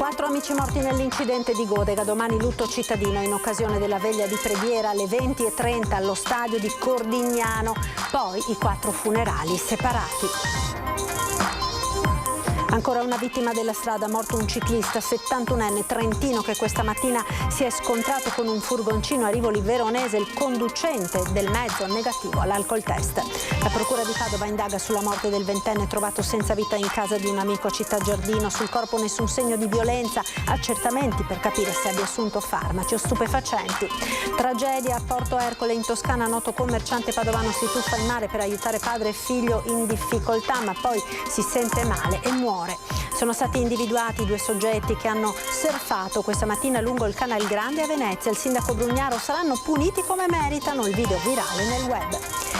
4 amici morti nell'incidente di Godega, domani lutto cittadino in occasione della veglia di preghiera alle 20:30 allo stadio di Cordignano, poi i 4 funerali separati. Ancora una vittima della strada, morto un ciclista 71enne trentino che questa mattina si è scontrato con un furgoncino a Rivoli Veronese, il conducente del mezzo negativo all'alcol test. La procura di Padova indaga sulla morte del 20enne trovato senza vita in casa di un amico a Città Giardino, sul corpo nessun segno di violenza, accertamenti per capire se abbia assunto farmaci o stupefacenti. Tragedia a Porto Ercole in Toscana, noto commerciante padovano si tuffa in mare per aiutare padre e figlio in difficoltà, ma poi si sente male e muore. Sono stati individuati 2 soggetti che hanno surfato questa mattina lungo il Canal Grande a Venezia. Il sindaco Brugnaro: saranno puniti come meritano, il video virale nel web.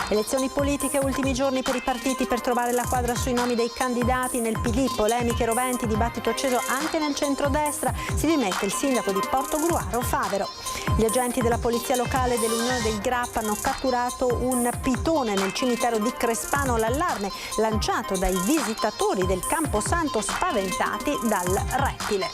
Elezioni politiche, ultimi giorni per i partiti per trovare la quadra sui nomi dei candidati. Nel PD, polemiche roventi, dibattito acceso anche nel centrodestra. Si dimette il sindaco di Portogruaro Favero. Gli agenti della polizia locale dell'Unione del Grappa hanno catturato un pitone nel cimitero di Crespano. L'allarme lanciato dai visitatori del Camposanto spaventati dal rettile.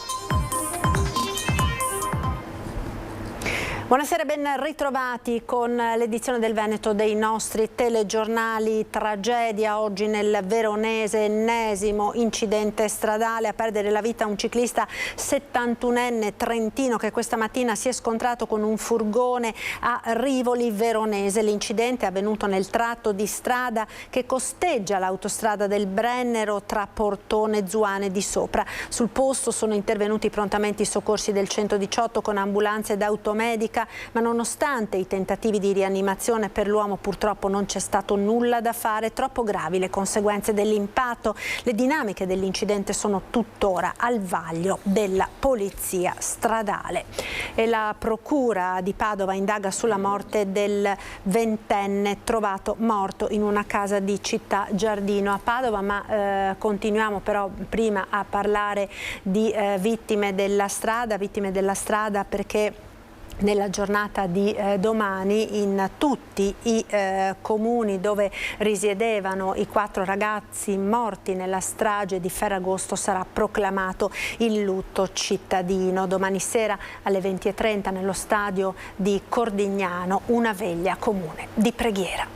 Buonasera e ben ritrovati con l'edizione del Veneto dei nostri telegiornali. Tragedia oggi nel Veronese, ennesimo incidente stradale, a perdere la vita un ciclista 71enne trentino che questa mattina si è scontrato con un furgone a Rivoli Veronese. L'incidente è avvenuto nel tratto di strada che costeggia l'autostrada del Brennero tra Portone e Zuane di Sopra. Sul posto sono intervenuti prontamente i soccorsi del 118 con ambulanze ed automedica, ma nonostante i tentativi di rianimazione per l'uomo purtroppo non c'è stato nulla da fare. Troppo gravi le conseguenze dell'impatto. Le dinamiche dell'incidente sono tuttora al vaglio della polizia stradale. E la procura di Padova indaga sulla morte del 20enne trovato morto in una casa di Città Giardino a Padova, ma continuiamo però prima a parlare di vittime della strada perché nella giornata di domani in tutti i comuni dove risiedevano i 4 ragazzi morti nella strage di Ferragosto sarà proclamato il lutto cittadino. Domani sera alle 20:30 nello stadio di Cordignano una veglia comune di preghiera.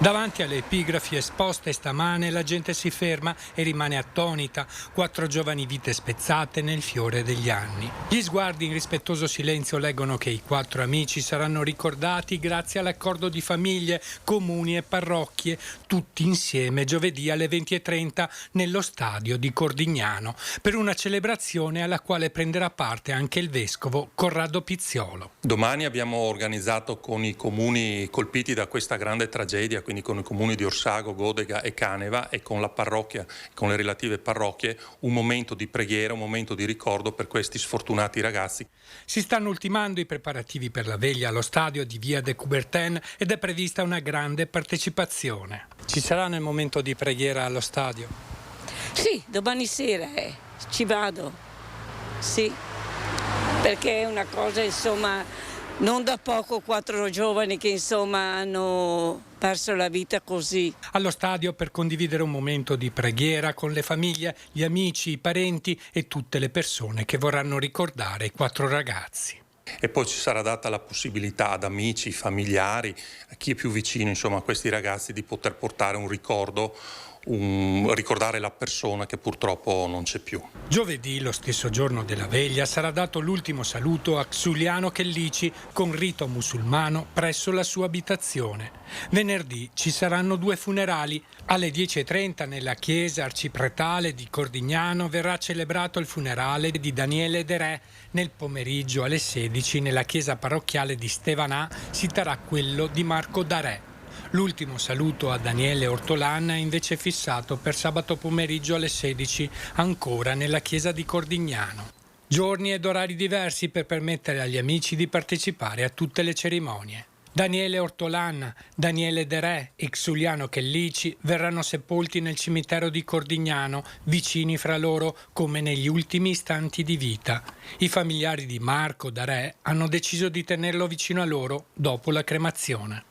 Davanti alle epigrafi esposte stamane la gente si ferma e rimane attonita. 4 giovani vite spezzate nel fiore degli anni. Gli sguardi in rispettoso silenzio leggono che i 4 amici saranno ricordati grazie all'accordo di famiglie, comuni e parrocchie, tutti insieme giovedì alle 20:30 nello stadio di Cordignano, per una celebrazione alla quale prenderà parte anche il vescovo Corrado Pizziolo. Domani abbiamo organizzato con i comuni colpiti da questa grande tragedia, quindi con i comuni di Orsago, Godega e Caneva, e con la parrocchia, con le relative parrocchie, un momento di preghiera, un momento di ricordo per questi sfortunati ragazzi. Si stanno ultimando i preparativi per la veglia allo stadio di Via de Coubertin ed è prevista una grande partecipazione. Ci sarà nel momento di preghiera allo stadio? Sì, domani sera ci vado, sì, perché è una cosa, insomma, non da poco 4 giovani che insomma hanno perso la vita così. Allo stadio per condividere un momento di preghiera con le famiglie, gli amici, i parenti e tutte le persone che vorranno ricordare i 4 ragazzi. E poi ci sarà data la possibilità ad amici, familiari, a chi è più vicino insomma, a questi ragazzi di poter portare un ricordo, ricordare la persona che purtroppo non c'è più. Giovedì, lo stesso giorno della veglia, sarà dato l'ultimo saluto a Xuliano Chellici con rito musulmano presso la sua abitazione. Venerdì ci saranno 2 funerali. Alle 10:30 nella chiesa arcipretale di Cordignano verrà celebrato il funerale di Daniele De Re. Nel pomeriggio alle 16 nella chiesa parrocchiale di Stevanà si terrà quello di Marco Darè. L'ultimo saluto a Daniele Ortolan è invece fissato per sabato pomeriggio alle 16, ancora nella chiesa di Cordignano. Giorni ed orari diversi per permettere agli amici di partecipare a tutte le cerimonie. Daniele Ortolan, Daniele De Re e Xuliano Chellici verranno sepolti nel cimitero di Cordignano, vicini fra loro come negli ultimi istanti di vita. I familiari di Marco Darè hanno deciso di tenerlo vicino a loro dopo la cremazione.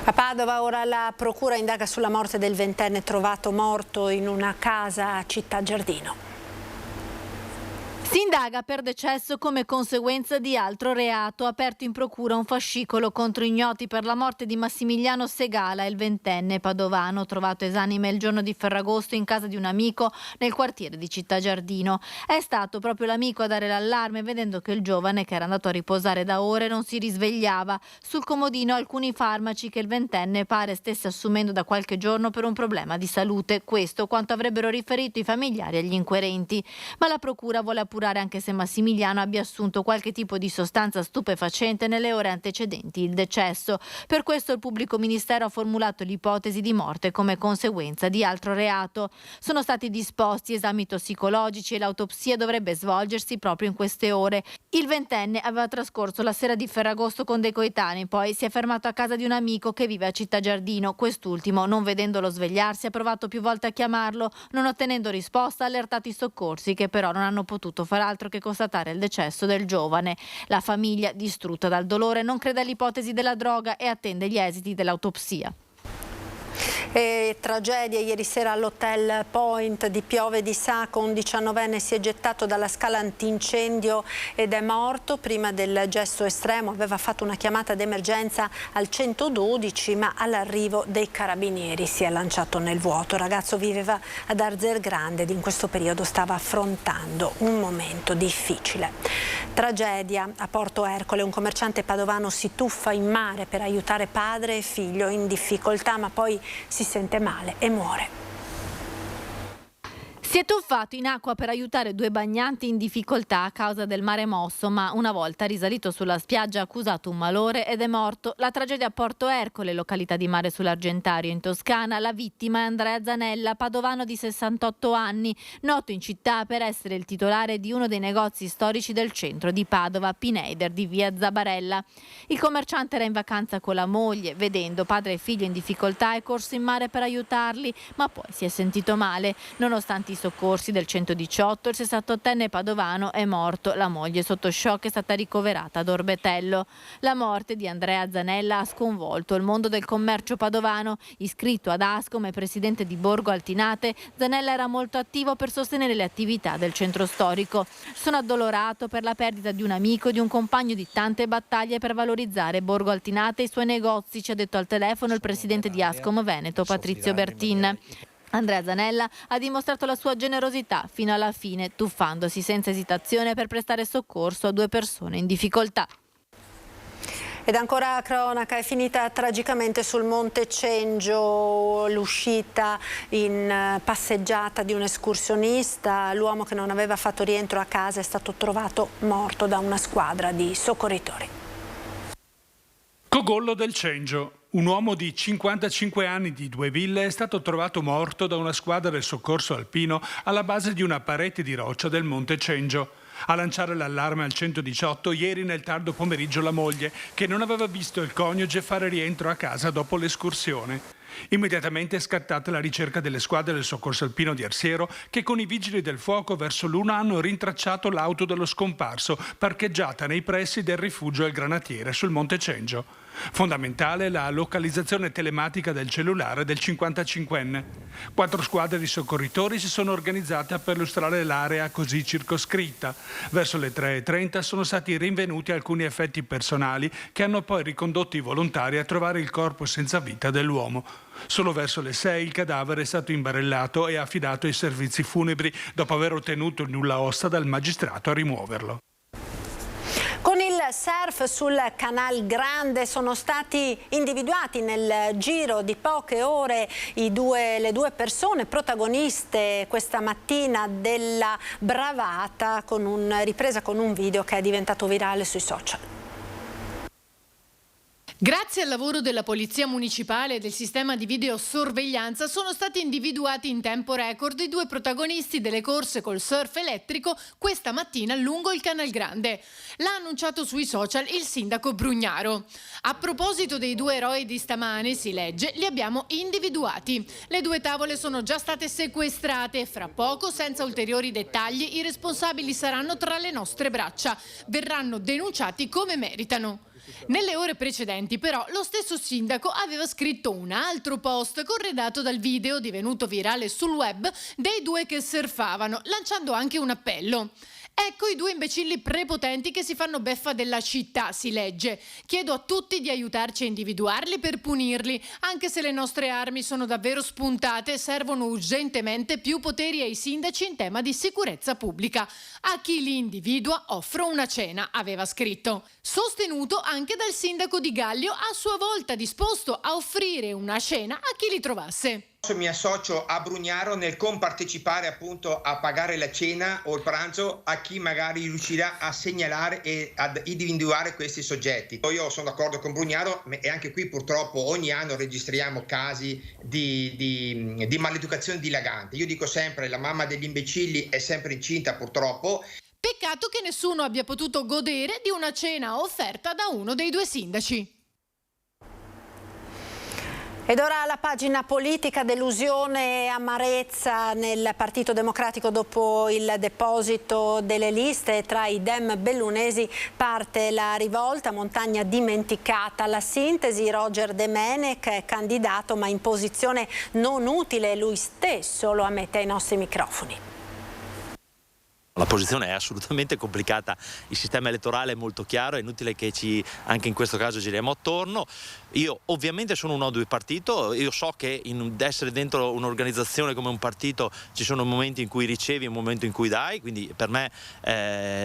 A Padova ora la procura indaga sulla morte del ventenne trovato morto in una casa a Città Giardino. Si indaga per decesso come conseguenza di altro reato. Aperto in procura un fascicolo contro ignoti per la morte di Massimiliano Segala, il ventenne padovano, trovato esanime il giorno di Ferragosto in casa di un amico nel quartiere di Città Giardino. È stato proprio l'amico a dare l'allarme, vedendo che il giovane, che era andato a riposare da ore, non si risvegliava. Sul comodino alcuni farmaci che il ventenne pare stesse assumendo da qualche giorno per un problema di salute. Questo quanto avrebbero riferito i familiari agli inquirenti. Ma la procura vuole appurare anche se Massimiliano abbia assunto qualche tipo di sostanza stupefacente nelle ore antecedenti il decesso. Per questo il pubblico ministero ha formulato l'ipotesi di morte come conseguenza di altro reato. Sono stati disposti esami tossicologici e l'autopsia dovrebbe svolgersi proprio in queste ore. Il ventenne aveva trascorso la sera di Ferragosto con dei coetanei, poi si è fermato a casa di un amico che vive a Città Giardino. Quest'ultimo, non vedendolo svegliarsi, ha provato più volte a chiamarlo, non ottenendo risposta ha allertato i soccorsi, che però non hanno potuto far altro che constatare il decesso del giovane. La famiglia, distrutta dal dolore, non crede all'ipotesi della droga e attende gli esiti dell'autopsia. E tragedia ieri sera all'Hotel Point di Piove di Sacco, un 19enne si è gettato dalla scala antincendio ed è morto. Prima del gesto estremo aveva fatto una chiamata d'emergenza al 112, ma all'arrivo dei carabinieri si è lanciato nel vuoto. Il ragazzo viveva ad Arzer Grande ed in questo periodo stava affrontando un momento difficile. Tragedia a Porto Ercole, un commerciante padovano si tuffa in mare per aiutare padre e figlio in difficoltà, ma poi si sente male e muore. Si è tuffato in acqua per aiutare due bagnanti in difficoltà a causa del mare mosso, ma una volta risalito sulla spiaggia ha accusato un malore ed è morto. La tragedia a Porto Ercole, località di mare sull'Argentario in Toscana. La vittima è Andrea Zanella, padovano di 68 anni, noto in città per essere il titolare di uno dei negozi storici del centro di Padova, Pineider di via Zabarella. Il commerciante era in vacanza con la moglie, vedendo padre e figlio in difficoltà è corso in mare per aiutarli, ma poi si è sentito male. Nonostante i soccorsi del 118, il 68enne padovano è morto. La moglie sotto shock è stata ricoverata ad Orbetello. La morte di Andrea Zanella ha sconvolto il mondo del commercio padovano. Iscritto ad Ascom e presidente di Borgo Altinate, Zanella era molto attivo per sostenere le attività del centro storico. Sono addolorato per la perdita di un amico e di un compagno di tante battaglie per valorizzare Borgo Altinate e i suoi negozi, ci ha detto al telefono il presidente di Ascom Veneto, Patrizio Bertin. Andrea Zanella ha dimostrato la sua generosità fino alla fine, tuffandosi senza esitazione per prestare soccorso a due persone in difficoltà. Ed ancora cronaca, è finita tragicamente sul Monte Cengio l'uscita in passeggiata di un escursionista. L'uomo che non aveva fatto rientro a casa è stato trovato morto da una squadra di soccorritori. Cogollo del Cengio. Un uomo di 55 anni di Due Ville è stato trovato morto da una squadra del soccorso alpino alla base di una parete di roccia del Monte Cengio. A lanciare l'allarme al 118 ieri nel tardo pomeriggio la moglie, che non aveva visto il coniuge fare rientro a casa dopo l'escursione. Immediatamente è scattata la ricerca delle squadre del soccorso alpino di Arsiero, che con i vigili del fuoco verso l'una hanno rintracciato l'auto dello scomparso parcheggiata nei pressi del rifugio El Granatiere sul Monte Cengio. Fondamentale la localizzazione telematica del cellulare del 55enne. 4 squadre di soccorritori si sono organizzate a perlustrare l'area così circoscritta. Verso le 3:30 sono stati rinvenuti alcuni effetti personali che hanno poi ricondotto i volontari a trovare il corpo senza vita dell'uomo. Solo verso le 6 il cadavere è stato imbarellato e affidato ai servizi funebri dopo aver ottenuto il nulla osta dal magistrato a rimuoverlo. Con il surf sul Canal Grande sono stati individuati nel giro di poche ore le due persone protagoniste questa mattina della bravata, ripresa con un video che è diventato virale sui social. Grazie al lavoro della Polizia Municipale e del sistema di videosorveglianza sono stati individuati in tempo record i due protagonisti delle corse col surf elettrico questa mattina lungo il Canal Grande. L'ha annunciato sui social il sindaco Brugnaro. A proposito dei due eroi di stamane, si legge, li abbiamo individuati. Le due tavole sono già state sequestrate e fra poco, senza ulteriori dettagli, i responsabili saranno tra le nostre braccia. Verranno denunciati come meritano. Nelle ore precedenti però lo stesso sindaco aveva scritto un altro post corredato dal video divenuto virale sul web dei due che surfavano, lanciando anche un appello. Ecco i due imbecilli prepotenti che si fanno beffa della città, si legge. Chiedo a tutti di aiutarci a individuarli per punirli, anche se le nostre armi sono davvero spuntate e servono urgentemente più poteri ai sindaci in tema di sicurezza pubblica. A chi li individua offro una cena, aveva scritto. Sostenuto anche dal sindaco di Gallio, a sua volta disposto a offrire una cena a chi li trovasse. Mi associo a Brugnaro nel compartecipare appunto a pagare la cena o il pranzo a chi magari riuscirà a segnalare e ad individuare questi soggetti. Io sono d'accordo con Brugnaro e anche qui purtroppo ogni anno registriamo casi di maleducazione dilagante. Io dico sempre la mamma degli imbecilli è sempre incinta purtroppo. Peccato che nessuno abbia potuto godere di una cena offerta da uno dei due sindaci. Ed ora la pagina politica, delusione e amarezza nel Partito Democratico dopo il deposito delle liste. Tra i dem bellunesi parte la rivolta, Montagna dimenticata. La sintesi, Roger Domenech è candidato ma in posizione non utile, lui stesso lo ammette ai nostri microfoni. La posizione è assolutamente complicata, il sistema elettorale è molto chiaro, è inutile che anche in questo caso giriamo attorno. Io ovviamente sono un O2 partito, io so che essere dentro un'organizzazione come un partito ci sono momenti in cui ricevi e un momento in cui dai, quindi per me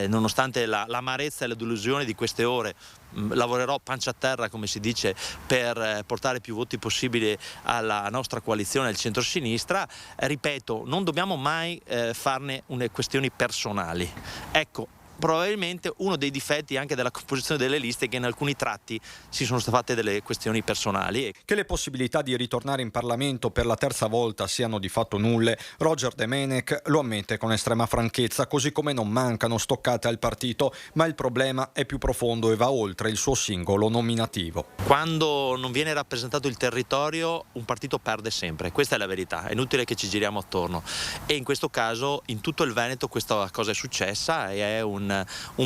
nonostante l'amarezza e la delusione di queste ore lavorerò pancia a terra, come si dice, per portare più voti possibili alla nostra coalizione, al centro-sinistra. Ripeto, non dobbiamo mai farne questioni personali. Ecco, probabilmente uno dei difetti anche della composizione delle liste è che in alcuni tratti si sono fatte delle questioni personali. Che le possibilità di ritornare in Parlamento per la terza volta siano di fatto nulle, Roger Domenech lo ammette con estrema franchezza, così come non mancano stoccate al partito, ma il problema è più profondo e va oltre il suo singolo nominativo. Quando non viene rappresentato il territorio, un partito perde sempre, questa è la verità, è inutile che ci giriamo attorno. E in questo caso, in tutto il Veneto, questa cosa è successa e è un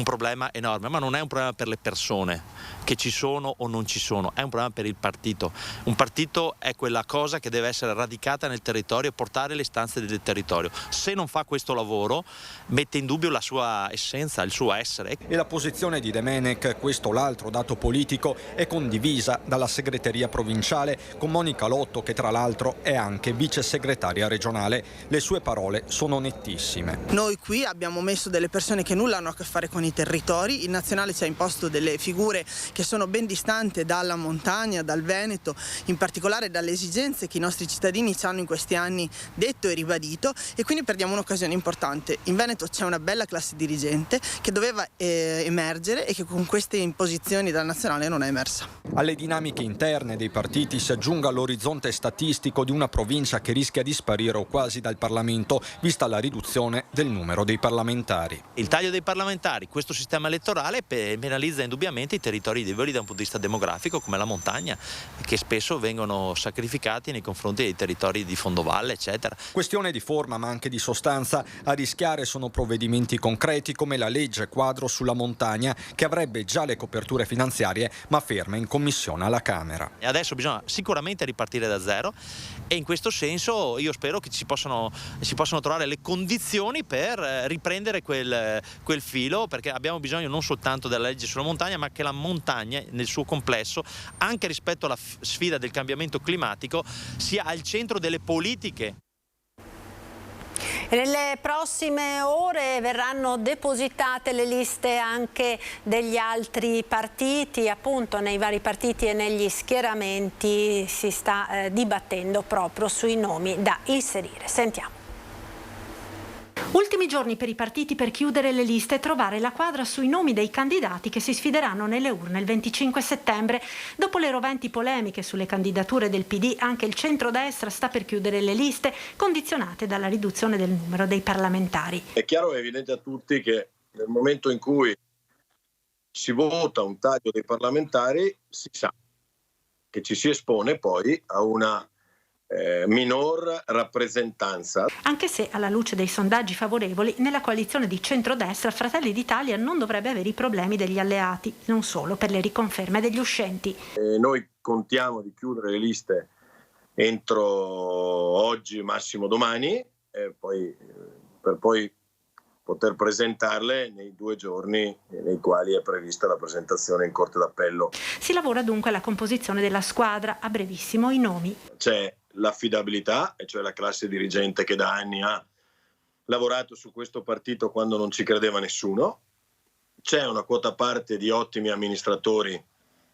problema enorme, ma non è un problema per le persone che ci sono o non ci sono, è un problema per il partito. Un partito è quella cosa che deve essere radicata nel territorio e portare le istanze del territorio. Se non fa questo lavoro mette in dubbio la sua essenza, il suo essere. E la posizione di Domenech, questo l'altro dato politico, è condivisa dalla segreteria provinciale con Monica Lotto, che tra l'altro è anche vice segretaria regionale. Le sue parole sono nettissime. Noi qui abbiamo messo delle persone che nulla hanno a che fare con i territori, il Nazionale ci ha imposto delle figure che sono ben distanti dalla montagna, dal Veneto, in particolare dalle esigenze che i nostri cittadini ci hanno in questi anni detto e ribadito, e quindi perdiamo un'occasione importante. In Veneto c'è una bella classe dirigente che doveva emergere e che con queste imposizioni dal Nazionale non è emersa. Alle dinamiche interne dei partiti si aggiunga l'orizzonte statistico di una provincia che rischia di sparire o quasi dal Parlamento, vista la riduzione del numero dei parlamentari. Il taglio dei parlamentari, questo sistema elettorale penalizza indubbiamente i territori deboli da un punto di vista demografico, come la montagna, che spesso vengono sacrificati nei confronti dei territori di fondovalle, eccetera. Questione di forma ma anche di sostanza. A rischiare sono provvedimenti concreti come la legge quadro sulla montagna, che avrebbe già le coperture finanziarie ma ferma in commissione alla Camera. E adesso bisogna sicuramente ripartire da zero e in questo senso io spero che si possano trovare le condizioni per riprendere quel filo, perché abbiamo bisogno non soltanto della legge sulla montagna, ma che la montagna nel suo complesso, anche rispetto alla sfida del cambiamento climatico, sia al centro delle politiche. Nelle prossime ore verranno depositate le liste anche degli altri partiti, appunto nei vari partiti e negli schieramenti si sta dibattendo proprio sui nomi da inserire. Sentiamo. Ultimi giorni per i partiti per chiudere le liste e trovare la quadra sui nomi dei candidati che si sfideranno nelle urne il 25 settembre. Dopo le roventi polemiche sulle candidature del PD, anche il centrodestra sta per chiudere le liste, condizionate dalla riduzione del numero dei parlamentari. È chiaro e evidente a tutti che nel momento in cui si vota un taglio dei parlamentari si sa che ci si espone poi a una minor rappresentanza. Anche se, alla luce dei sondaggi favorevoli, nella coalizione di centrodestra Fratelli d'Italia non dovrebbe avere i problemi degli alleati, non solo per le riconferme degli uscenti. Noi contiamo di chiudere le liste entro oggi, massimo domani, per poi poter presentarle nei 2 giorni nei quali è prevista la presentazione in Corte d'Appello. Si lavora dunque alla composizione della squadra, a brevissimo i nomi. C'è l'affidabilità, e cioè la classe dirigente che da anni ha lavorato su questo partito quando non ci credeva nessuno. C'è una quota parte di ottimi amministratori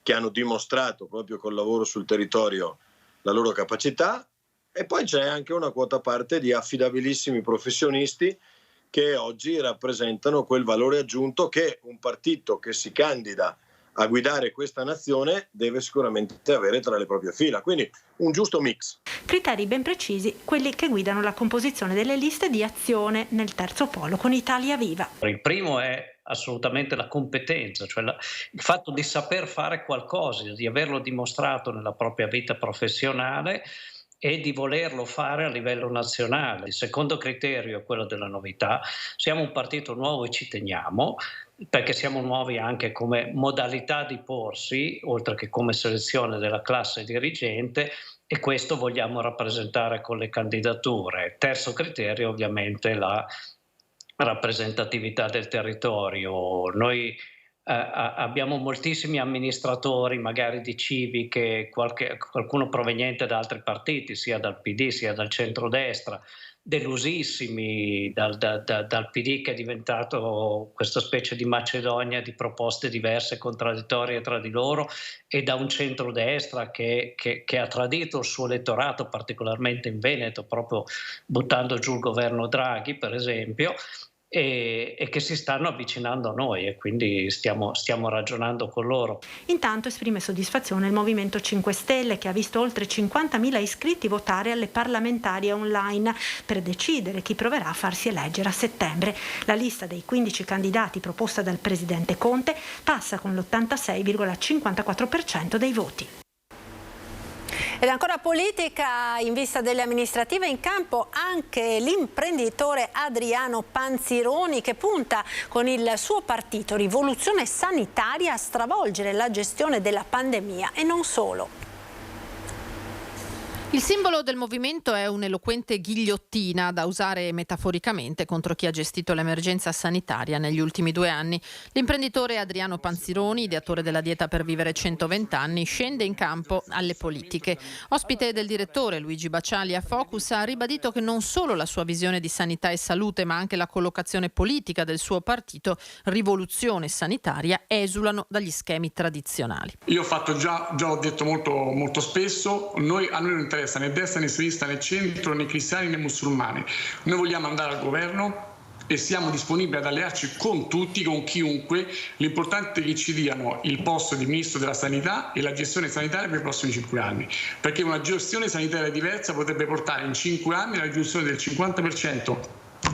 che hanno dimostrato proprio col lavoro sul territorio la loro capacità, e poi c'è anche una quota parte di affidabilissimi professionisti che oggi rappresentano quel valore aggiunto che un partito che si candida a guidare questa nazione deve sicuramente avere tra le proprie fila, quindi un giusto mix. Criteri ben precisi, quelli che guidano la composizione delle liste di Azione nel terzo polo con Italia Viva. Il primo è assolutamente la competenza, cioè il fatto di saper fare qualcosa, di averlo dimostrato nella propria vita professionale e di volerlo fare a livello nazionale. Il secondo criterio è quello della novità. Siamo un partito nuovo e ci teniamo, perché siamo nuovi anche come modalità di porsi, oltre che come selezione della classe dirigente, e questo vogliamo rappresentare con le candidature. Terzo criterio, ovviamente, la rappresentatività del territorio. Noi abbiamo moltissimi amministratori, magari di civiche, qualcuno proveniente da altri partiti, sia dal PD sia dal centrodestra, delusissimi dal PD, che è diventato questa specie di Macedonia di proposte diverse, contraddittorie tra di loro, e da un centrodestra che ha tradito il suo elettorato, particolarmente in Veneto, proprio buttando giù il governo Draghi, per esempio, e che si stanno avvicinando a noi, e quindi stiamo ragionando con loro. Intanto esprime soddisfazione il Movimento 5 Stelle, che ha visto oltre 50.000 iscritti votare alle parlamentari online per decidere chi proverà a farsi eleggere a settembre. La lista dei 15 candidati proposta dal presidente Conte passa con l'86,54% dei voti. Ed ancora politica, in vista delle amministrative, in campo anche l'imprenditore Adriano Panzironi, che punta con il suo partito Rivoluzione Sanitaria a stravolgere la gestione della pandemia e non solo. Il simbolo del movimento è un'eloquente ghigliottina da usare metaforicamente contro chi ha gestito l'emergenza sanitaria negli ultimi 2 anni. L'imprenditore Adriano Panzironi, ideatore della dieta per vivere 120 anni, scende in campo alle politiche. Ospite del direttore Luigi Baciali a Focus, ha ribadito che non solo la sua visione di sanità e salute, ma anche la collocazione politica del suo partito Rivoluzione Sanitaria esulano dagli schemi tradizionali. Io ho fatto già ho detto molto spesso, a noi non interessa né destra né sinistra né centro né cristiani né musulmani. Noi vogliamo andare al governo e siamo disponibili ad allearci con tutti, con chiunque. L'importante è che ci diano il posto di ministro della sanità e la gestione sanitaria per i prossimi 5 anni, perché una gestione sanitaria diversa potrebbe portare in 5 anni alla riduzione del 50%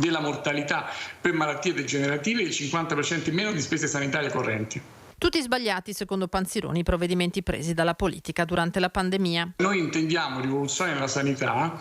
della mortalità per malattie degenerative e il 50% in meno di spese sanitarie correnti. Tutti sbagliati, secondo Panzironi, i provvedimenti presi dalla politica durante la pandemia. Noi intendiamo rivoluzione nella sanità,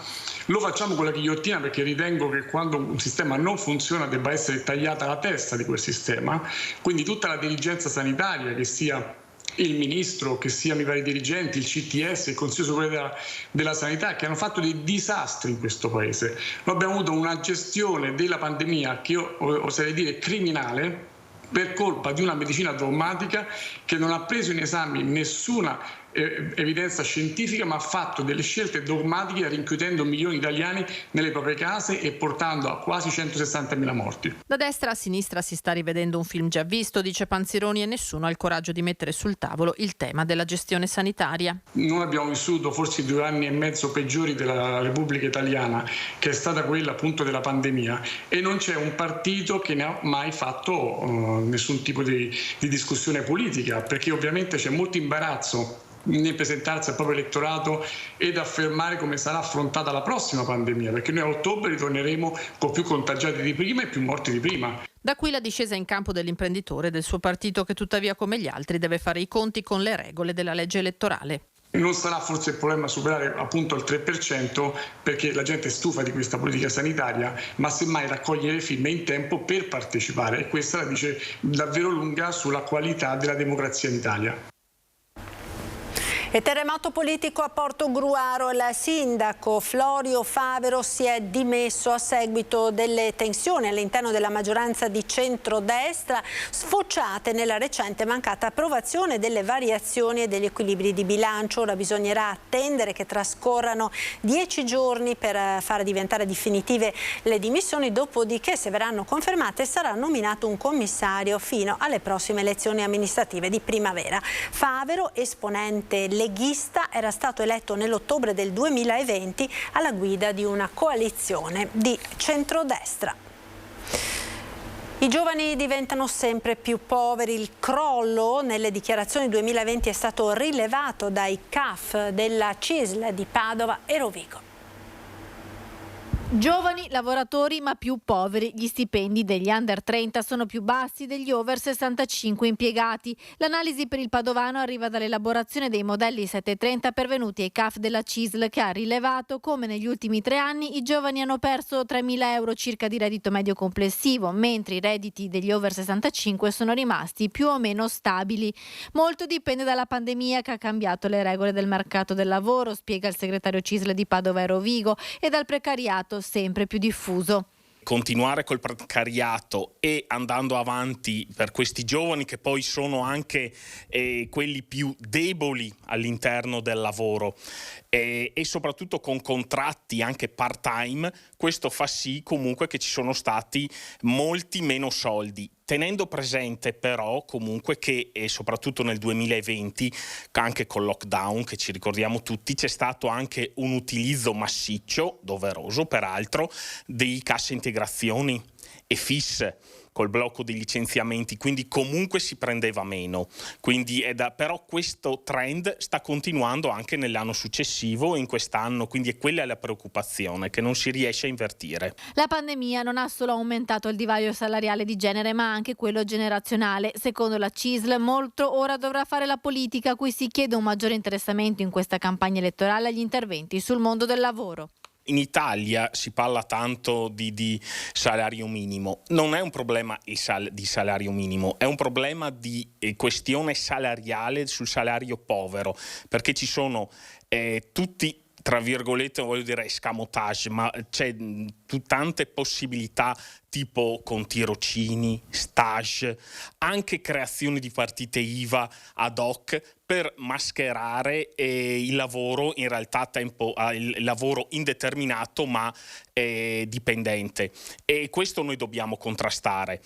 lo facciamo con la ghigliottina perché ritengo che quando un sistema non funziona debba essere tagliata la testa di quel sistema, quindi tutta la dirigenza sanitaria, che sia il ministro, che sia i vari dirigenti, il CTS, il Consiglio Superiore della Sanità, che hanno fatto dei disastri in questo Paese. Noi abbiamo avuto una gestione della pandemia che io oserei dire criminale, per colpa di una medicina dogmatica che non ha preso in esame nessuna evidenza scientifica, ma ha fatto delle scelte dogmatiche, rinchiudendo milioni di italiani nelle proprie case e portando a quasi 160.000 morti. Da destra a sinistra si sta rivedendo un film già visto, dice Panzironi, e nessuno ha il coraggio di mettere sul tavolo il tema della gestione sanitaria. Noi abbiamo vissuto forse i 2 anni e mezzo peggiori della Repubblica Italiana, che è stata quella appunto della pandemia, e non c'è un partito che ne ha mai fatto nessun tipo di discussione politica, perché ovviamente c'è molto imbarazzo nel presentarsi al proprio elettorato ed affermare come sarà affrontata la prossima pandemia, perché noi a ottobre ritorneremo con più contagiati di prima e più morti di prima. Da qui la discesa in campo dell'imprenditore del suo partito, che tuttavia, come gli altri, deve fare i conti con le regole della legge elettorale. Non sarà forse il problema superare appunto il 3%, perché la gente è stufa di questa politica sanitaria, ma semmai raccogliere firme in tempo per partecipare, e questa la dice davvero lunga sulla qualità della democrazia in Italia. E terremoto politico a Portogruaro, il sindaco Florio Favero si è dimesso a seguito delle tensioni all'interno della maggioranza di centrodestra sfociate nella recente mancata approvazione delle variazioni e degli equilibri di bilancio. Ora bisognerà attendere che trascorrano 10 giorni per far diventare definitive le dimissioni, dopodiché, se verranno confermate, sarà nominato un commissario fino alle prossime elezioni amministrative di primavera. Favero, esponente leghista, era stato eletto nell'ottobre del 2020 alla guida di una coalizione di centrodestra. I giovani diventano sempre più poveri. Il crollo nelle dichiarazioni 2020 è stato rilevato dai CAF della CISL di Padova e Rovigo. Giovani, lavoratori ma più poveri. Gli stipendi degli under 30 sono più bassi degli over 65 impiegati. L'analisi per il padovano arriva dall'elaborazione dei modelli 730 pervenuti ai CAF della CISL, che ha rilevato come negli ultimi 3 anni i giovani hanno perso 3.000 euro circa di reddito medio complessivo, mentre i redditi degli over 65 sono rimasti più o meno stabili. Molto dipende dalla pandemia, che ha cambiato le regole del mercato del lavoro, spiega il segretario CISL di Padova e Rovigo, e dal precariato sempre più diffuso. Continuare col precariato e andando avanti per questi giovani, che poi sono anche quelli più deboli all'interno del lavoro, e soprattutto con contratti anche part-time, questo fa sì comunque che ci sono stati molti meno soldi, tenendo presente però comunque che soprattutto nel 2020, anche col lockdown che ci ricordiamo tutti, c'è stato anche un utilizzo massiccio, doveroso peraltro, di casse integrazioni e FIS col blocco dei licenziamenti, quindi comunque si prendeva meno. Quindi però questo trend sta continuando anche nell'anno successivo e in quest'anno, quindi è quella la preoccupazione, che non si riesce a invertire. La pandemia non ha solo aumentato il divario salariale di genere, ma anche quello generazionale. Secondo la CISL, molto ora dovrà fare la politica, a cui si chiede un maggiore interessamento in questa campagna elettorale agli interventi sul mondo del lavoro. In Italia si parla tanto di salario minimo. Non è un problema di salario minimo, è un problema di questione salariale sul salario povero, perché ci sono tutti, tra virgolette, voglio dire escamotage, ma c'è tante possibilità, tipo con tirocini, stage, anche creazione di partite IVA ad hoc per mascherare il lavoro, in realtà il lavoro indeterminato ma dipendente, e questo noi dobbiamo contrastare.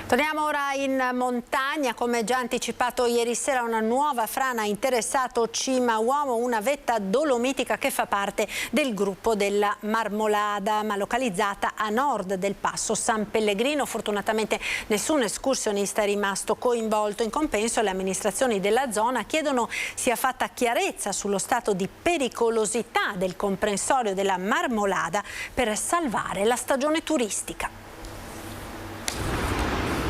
Torniamo ora in montagna. Come già anticipato ieri sera, una nuova frana ha interessato Cima Uomo, una vetta dolomitica che fa parte del gruppo della Marmolada, ma localizzata a nord del passo San Pellegrino. Fortunatamente nessun escursionista è rimasto coinvolto. In compenso le amministrazioni della zona chiedono sia fatta chiarezza sullo stato di pericolosità del comprensorio della Marmolada per salvare la stagione turistica.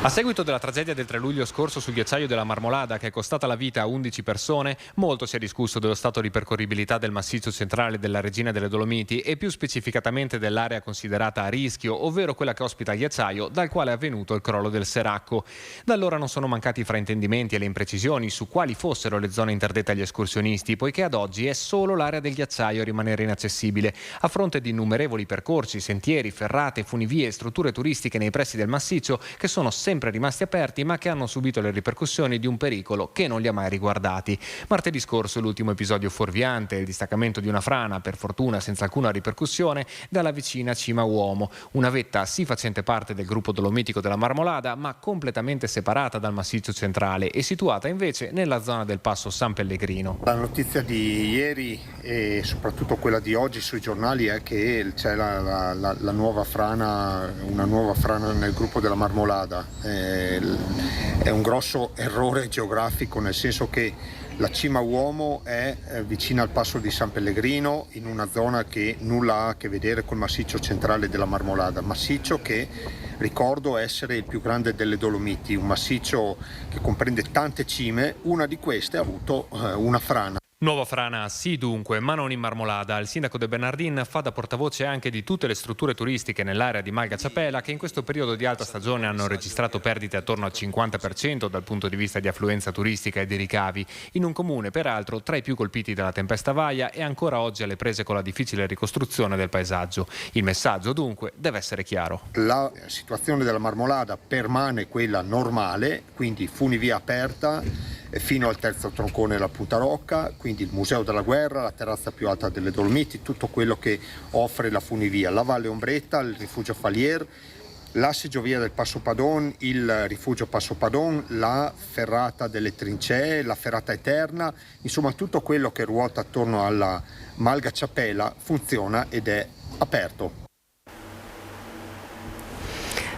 A seguito della tragedia del 3 luglio scorso sul ghiacciaio della Marmolada, che è costata la vita a 11 persone, molto si è discusso dello stato di percorribilità del massiccio centrale della Regina delle Dolomiti e più specificatamente dell'area considerata a rischio, ovvero quella che ospita il ghiacciaio dal quale è avvenuto il crollo del Seracco. Da allora non sono mancati fraintendimenti e le imprecisioni su quali fossero le zone interdette agli escursionisti, poiché ad oggi è solo l'area del ghiacciaio a rimanere inaccessibile, a fronte di innumerevoli percorsi, sentieri, ferrate, funivie e strutture turistiche nei pressi del massiccio che sono sempre rimasti aperti, ma che hanno subito le ripercussioni di un pericolo che non li ha mai riguardati. Martedì scorso l'ultimo episodio fuorviante, il distaccamento di una frana, per fortuna senza alcuna ripercussione, dalla vicina Cima Uomo, una vetta sì facente parte del gruppo dolomitico della Marmolada, ma completamente separata dal massiccio centrale e situata invece nella zona del passo San Pellegrino. La notizia di ieri e soprattutto quella di oggi sui giornali è che c'è la nuova frana, una nuova frana nel gruppo della Marmolada. È un grosso errore geografico, nel senso che la Cima Uomo è vicina al passo di San Pellegrino, in una zona che nulla ha a che vedere col massiccio centrale della Marmolada, massiccio che ricordo essere il più grande delle Dolomiti, un massiccio che comprende tante cime, una di queste ha avuto una frana. Nuova frana sì dunque, ma non in Marmolada. Il sindaco De Bernardin fa da portavoce anche di tutte le strutture turistiche nell'area di Malga Ciapela che in questo periodo di alta stagione hanno registrato perdite attorno al 50% dal punto di vista di affluenza turistica e di ricavi, in un comune peraltro tra i più colpiti dalla tempesta Vaia e ancora oggi alle prese con la difficile ricostruzione del paesaggio. Il messaggio dunque deve essere chiaro. La situazione della Marmolada permane quella normale, quindi funivia aperta fino al terzo troncone della Punta Rocca, quindi il Museo della Guerra, la terrazza più alta delle Dolomiti, tutto quello che offre la funivia, la Valle Ombretta, il rifugio Falier, la seggiovia del Passo Padon, il rifugio Passo Padon, la ferrata delle Trincee, la ferrata eterna, insomma tutto quello che ruota attorno alla Malga Ciapela funziona ed è aperto.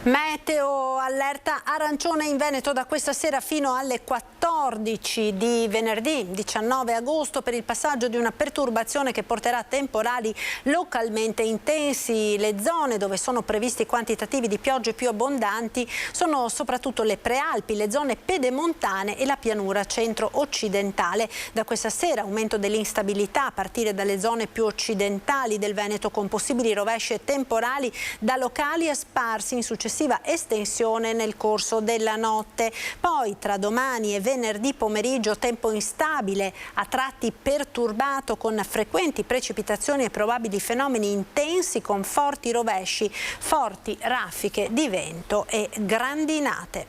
Meteo allerta arancione in Veneto da questa sera fino alle 14 di venerdì 19 agosto per il passaggio di una perturbazione che porterà temporali localmente intensi. Le zone dove sono previsti quantitativi di piogge più abbondanti sono soprattutto le prealpi, le zone pedemontane e la pianura centro-occidentale. Da questa sera aumento dell'instabilità a partire dalle zone più occidentali del Veneto con possibili rovesci e temporali da locali a sparsi in successiva estensione nel corso della notte. Poi tra domani e venerdì pomeriggio tempo instabile, a tratti perturbato con frequenti precipitazioni e probabili fenomeni intensi con forti rovesci, forti raffiche di vento e grandinate.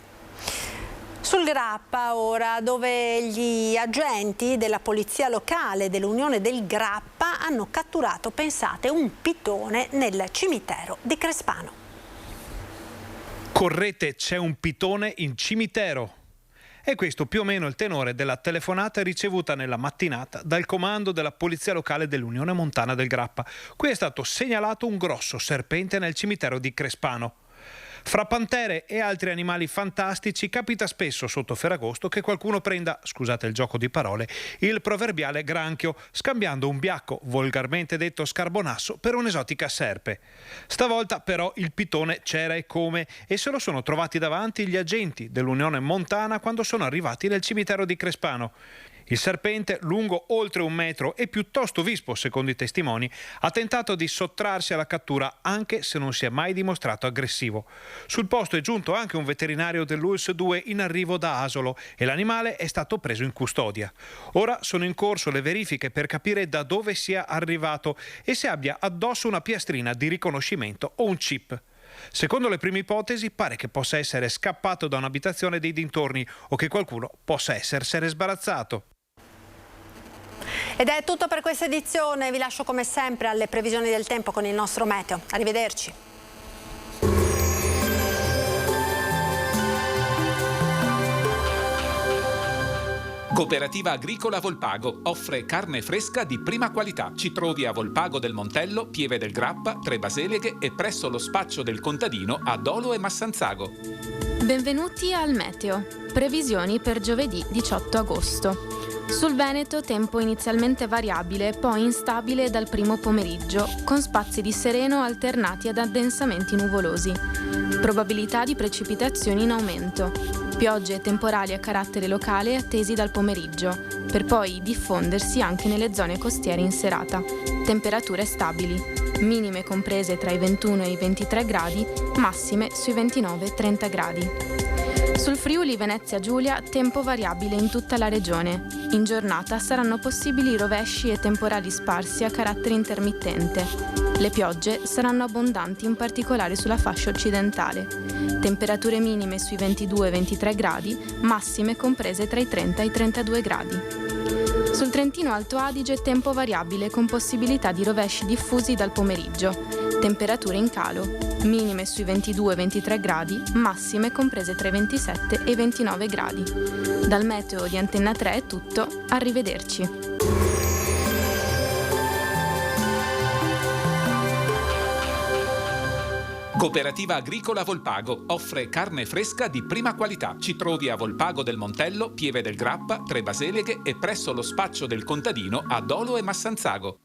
Sul Grappa ora, dove gli agenti della polizia locale dell'Unione del Grappa hanno catturato, pensate, un pitone nel cimitero di Crespano. Correte, c'è un pitone in cimitero. E questo più o meno il tenore della telefonata ricevuta nella mattinata dal comando della polizia locale dell'Unione Montana del Grappa. Qui è stato segnalato un grosso serpente nel cimitero di Crespano. Fra pantere e altri animali fantastici capita spesso sotto Ferragosto che qualcuno prenda, scusate il gioco di parole, il proverbiale granchio, scambiando un biacco, volgarmente detto scarbonasso, per un'esotica serpe. Stavolta però il pitone c'era e come, e se lo sono trovati davanti gli agenti dell'Unione Montana quando sono arrivati nel cimitero di Crespano. Il serpente, lungo oltre 1 metro e piuttosto vispo secondo i testimoni, ha tentato di sottrarsi alla cattura anche se non si è mai dimostrato aggressivo. Sul posto è giunto anche un veterinario dell'ULS 2 in arrivo da Asolo e l'animale è stato preso in custodia. Ora sono in corso le verifiche per capire da dove sia arrivato e se abbia addosso una piastrina di riconoscimento o un chip. Secondo le prime ipotesi pare che possa essere scappato da un'abitazione dei dintorni o che qualcuno possa essersene sbarazzato. Ed è tutto per questa edizione, vi lascio come sempre alle previsioni del tempo con il nostro meteo. Arrivederci. Cooperativa Agricola Volpago offre carne fresca di prima qualità. Ci trovi a Volpago del Montello, Pieve del Grappa, Tre Baseleghe e presso lo spaccio del contadino a Dolo e Massanzago. Benvenuti al meteo. Previsioni per giovedì 18 agosto. Sul Veneto tempo inizialmente variabile, poi instabile dal primo pomeriggio, con spazi di sereno alternati ad addensamenti nuvolosi. Probabilità di precipitazioni in aumento. Piogge e temporali a carattere locale attesi dal pomeriggio, per poi diffondersi anche nelle zone costiere in serata. Temperature stabili. Minime comprese tra i 21 e i 23 gradi, massime sui 29-30 gradi. Sul Friuli Venezia Giulia tempo variabile in tutta la regione. In giornata saranno possibili rovesci e temporali sparsi a carattere intermittente. Le piogge saranno abbondanti in particolare sulla fascia occidentale. Temperature minime sui 22-23 gradi, massime comprese tra i 30 e i 32 gradi. Sul Trentino Alto Adige tempo variabile con possibilità di rovesci diffusi dal pomeriggio. Temperature in calo, minime sui 22-23 gradi, massime comprese tra i 27 e i 29 gradi. Dal meteo di Antenna 3 è tutto, arrivederci. Cooperativa Agricola Volpago offre carne fresca di prima qualità. Ci trovi a Volpago del Montello, Pieve del Grappa, Tre Baseleghe e presso lo spaccio del contadino a Dolo e Massanzago.